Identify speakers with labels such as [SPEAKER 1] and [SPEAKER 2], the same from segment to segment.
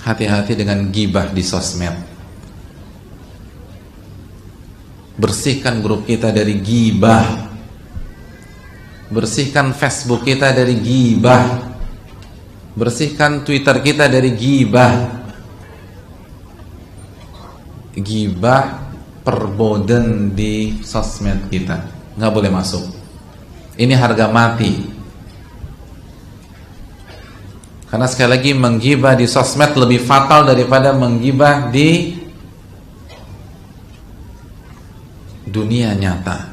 [SPEAKER 1] Hati-hati dengan gibah di sosmed. Bersihkan grup kita dari gibah. Bersihkan Facebook kita dari gibah. Bersihkan Twitter kita dari gibah. Gibah perboden di sosmed kita nggak boleh masuk. Ini harga mati. Karena sekali lagi menggibah di sosmed lebih fatal daripada menggibah di dunia nyata.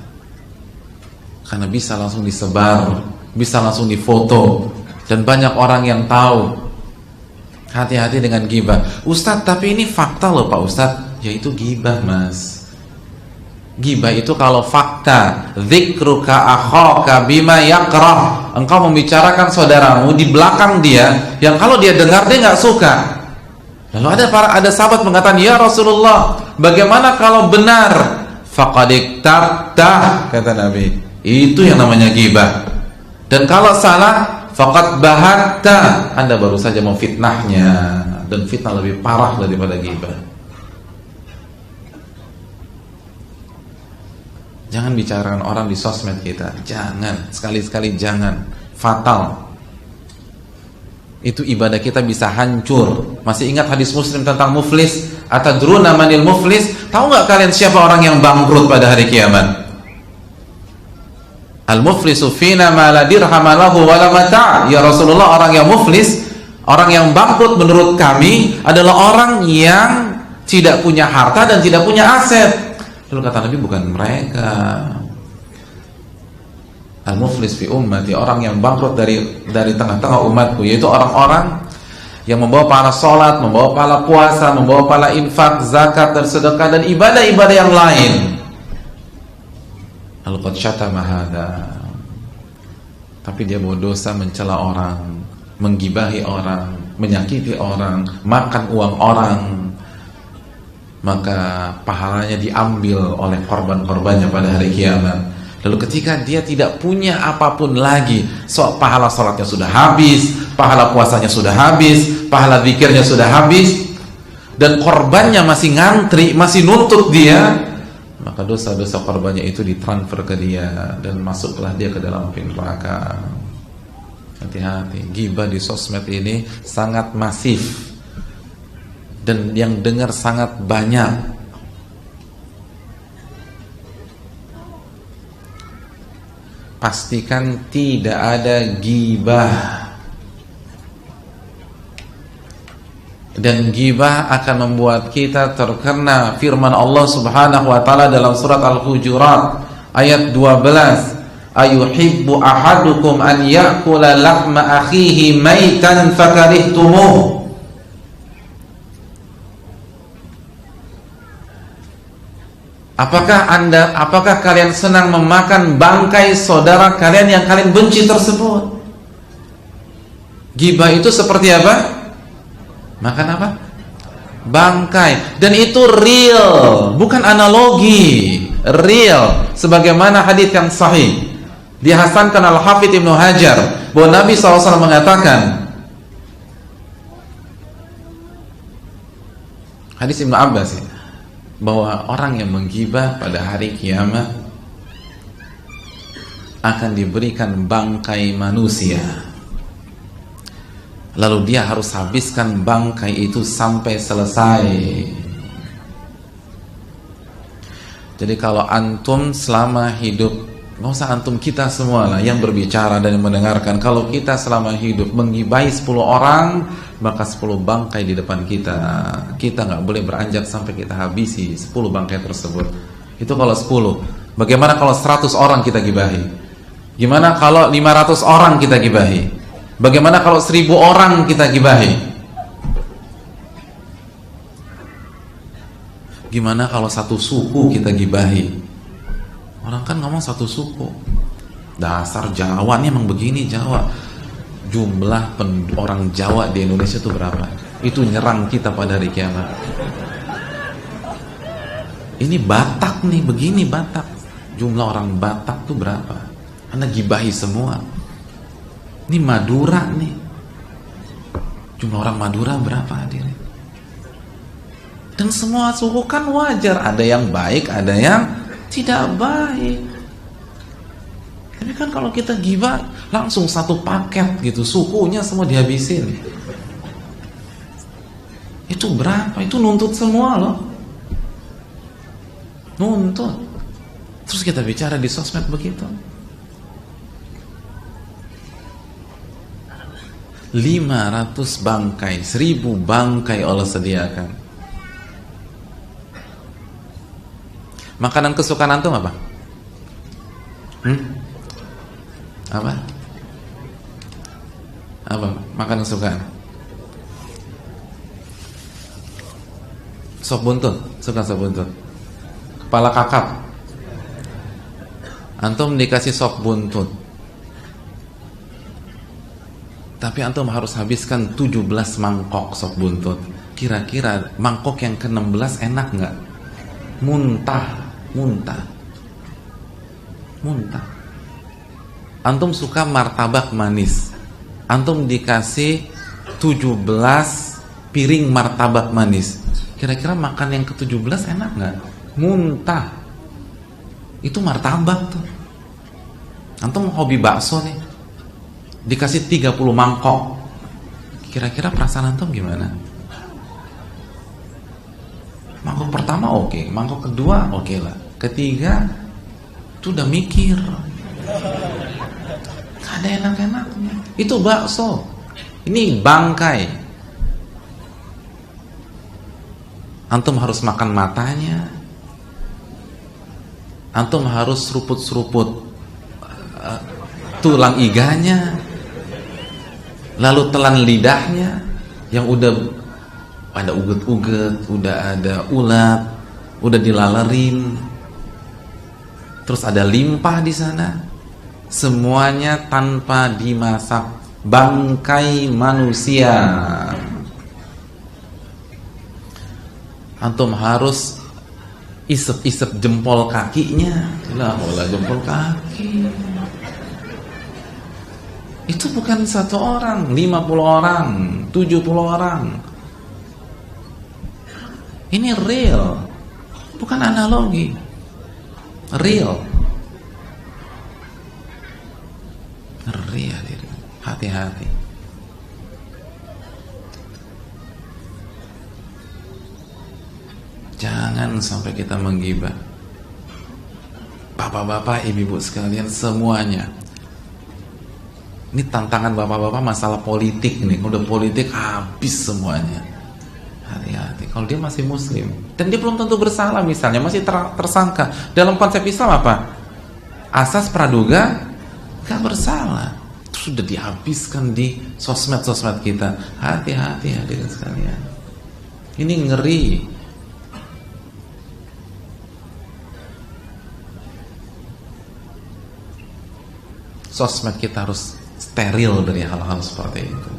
[SPEAKER 1] Karena bisa langsung disebar, bisa langsung difoto, dan banyak orang yang tahu. Hati-hati dengan gibah. Ustadz, tapi ini fakta loh Pak Ustadz. Ya itu gibah Mas. Gibah itu kalau fakta, dzikruka akhaka bima yakrah, engkau membicarakan saudaramu di belakang dia yang kalau dia dengar dia nggak suka. Lalu ada sahabat mengatakan, ya Rasulullah, bagaimana kalau benar? Faqad iktabta, kata Nabi. Itu yang namanya gibah. Dan kalau salah, faqad bahatta, Anda baru saja memfitnahnya, dan fitnah lebih parah daripada gibah. Jangan bicarakan orang di sosmed kita. Jangan, sekali-sekali jangan. Fatal. Itu ibadah kita bisa hancur. Masih ingat hadis Muslim tentang muflis? Atadruna manil muflis? Tahu nggak kalian siapa orang yang bangkrut pada hari kiamat? Al-muflisu fina ma la dirham lahu wa la mata'. Ya Rasulullah, orang yang muflis, orang yang bangkrut menurut kami adalah orang yang tidak punya harta dan tidak punya aset. Lalu kata Nabi, bukan mereka. Al-muflis fi ummati, orang yang bangkrut dari tengah-tengah umatku, yaitu orang-orang yang membawa pahala salat, membawa pahala puasa, membawa pahala infak, zakat dan sedekah dan ibadah-ibadah yang lain. Al-qad syatama hadza. Tapi dia bawa dosa mencela orang, menggibahi orang, menyakiti orang, makan uang orang. Maka pahalanya diambil oleh korban-korbannya pada hari kiamat. Lalu ketika dia tidak punya apapun lagi, pahala salatnya sudah habis, pahala puasanya sudah habis, pahala zikirnya sudah habis, dan korbannya masih ngantri, masih nuntut dia, maka dosa-dosa korbannya itu ditransfer ke dia dan masuklah dia ke dalam api neraka. Hati-hati, ghibah di sosmed ini sangat masif dan yang dengar sangat banyak. Pastikan tidak ada ghibah, dan ghibah akan membuat kita terkena firman Allah Subhanahu wa taala dalam surat Al-Hujurat ayat 12, ayuhibbu ahadukum an ya'kula lahma akhihi maitan fakarihtumuh. Apakah kalian senang memakan bangkai saudara kalian yang kalian benci tersebut? Ghibah itu seperti apa? Makan apa? Bangkai. Dan itu real, bukan analogi. Real. Sebagaimana hadits yang sahih dihasankan Al-Hafidz Ibnu Hajar bahwa Nabi SAW mengatakan, hadits Ibnu Abbas ya, bahwa orang yang menggibah pada hari kiamat akan diberikan bangkai manusia, lalu dia harus habiskan bangkai itu sampai selesai. Jadi kalau antum selama hidup, nggak usah antum, kita semua lah yang berbicara dan yang mendengarkan, kalau kita selama hidup menggibahi 10 orang, maka 10 bangkai di depan kita. Kita nggak boleh beranjak sampai kita habisi 10 bangkai tersebut. Itu kalau 10. Bagaimana kalau 100 orang kita gibahi? Gimana kalau 500 orang kita gibahi? Bagaimana kalau 1000 orang kita gibahi? Gimana kalau satu suku kita gibahi? Orang kan ngomong satu suku. Dasar Jawa, ini emang begini Jawa. Jumlah orang Jawa di Indonesia itu berapa? Itu nyerang kita pada hari kiamat. Ini Batak nih, begini Batak. Jumlah orang Batak itu berapa? Anda gibahi semua. Ini Madura nih. Jumlah orang Madura berapa hadirin? Dan semua suku kan wajar, ada yang baik, ada yang tidak baik. Tapi kan kalau kita gibah langsung satu paket gitu, sukunya semua dihabisin. Itu berapa? Itu nuntut semua loh. Nuntut. Terus kita bicara di sosmed begitu. 500 bangkai, 1000 bangkai Allah sediakan. Makanan kesukaan antum apa? Apa? Apa makanan kesukaan? Sop buntut, suka sop buntut. Kepala kakap. Antum dikasih sop buntut, tapi antum harus habiskan 17 mangkok sop buntut. Kira-kira mangkok yang ke-16 enak nggak? Muntah. Antum suka martabak manis, antum dikasih 17 piring martabak manis. Kira-kira makan yang ke-17 enak nggak? Muntah. Itu martabak tuh. Antum hobi bakso nih, dikasih 30 mangkok. Kira-kira perasaan antum gimana? Mangkok pertama oke, mangkok kedua oke lah, ketiga itu udah mikir, gak ada enak-enaknya. Itu bakso, ini bangkai. Antum harus makan matanya, antum harus seruput-seruput tulang iganya, lalu telan lidahnya yang udah ada uget-uget, udah ada ulat, udah dilalerin, terus ada limpah di sana, semuanya tanpa dimasak, bangkai manusia. Antum harus isep-isep jempol kakinya, lah jempol kaki. Itu bukan 1 orang, 50 orang, 70 orang. Ini real, bukan analogi. Real. Hati-hati. Jangan sampai kita menggibah. Bapak-bapak, ibu-ibu sekalian semuanya. Ini tantangan bapak-bapak masalah politik nih. Udah politik habis semuanya. Hati-hati. Kalau dia masih muslim dan dia belum tentu bersalah, misalnya masih tersangka, dalam konsep Islam apa? Asas praduga gak bersalah. Terus sudah dihabiskan di sosmed-sosmed kita. Hati-hati hadirin sekalian. Ini ngeri. Sosmed kita harus steril dari hal-hal seperti itu.